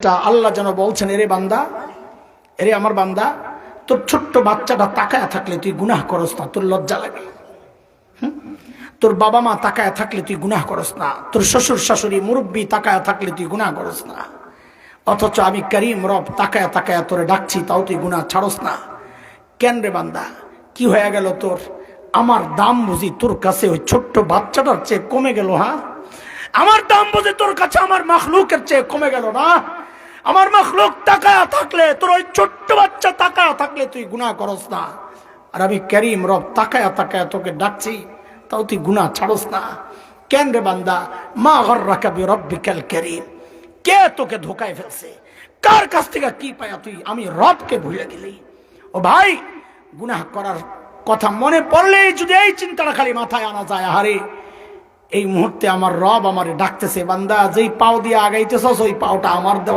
আল্লাহ যেন বলছেন, এরে বান্দা, এরে আমার বান্দা, তোর ছোট্ট বাচ্চাটা তাকায় থাকলে তুই গুনাহ করস না, তোর লজ্জা লাগে? তোর বাবা মা তাকায় থাকলে তুই গুনাহ করস না, তোর শ্বশুর শাশুড়ি মুরব্বী তাকায় থাকলে তুই গুনাহ করস না, অথচ আমি করিম রব তাকায় তাকায় তোরে ডাকছি, তাও তুই গুনাহ ছাড়স না কেন রে বান্দা? কি হয়ে গেল তোর? আমার দাম বুঝি তোর কাছে ওই ছোট্ট বাচ্চাটার চেয়ে কমে গেল? হ্যাঁ, আমার দাম বুঝি তোর কাছে আমার মাখলুকের চেয়ে কমে গেল না? আমার মাখলুক তাকায়া থাকলে, তোর ওই ছোট্ট বাচ্চা তাকায়া থাকলে তুই গুনাহ করস না, আর আমি করিম রব তাকায়া তাকায়া তোকে ডাকছি, তাও তুই গুনাহ ছাড়স না কেন রে বান্দা? মা গররাকা বিরব্বিকাল করিম, কে তোকে ধোকায় ফেলছে? কার কাছ থেকে কি পায়া তুই আমি রবকে ভুলে গেলি? ও ভাই, গুনাহ করার কথা মনে পড়লেই যদি এই চিন্তাটা খালি মাথায় আনা যায়, আরে এই মুহূর্তে আমার রব আমারে ডাকতেছে, বান্দা যেই পাও দিয়ে আগাইতেছস ওই পাওটা আমার দেওয়া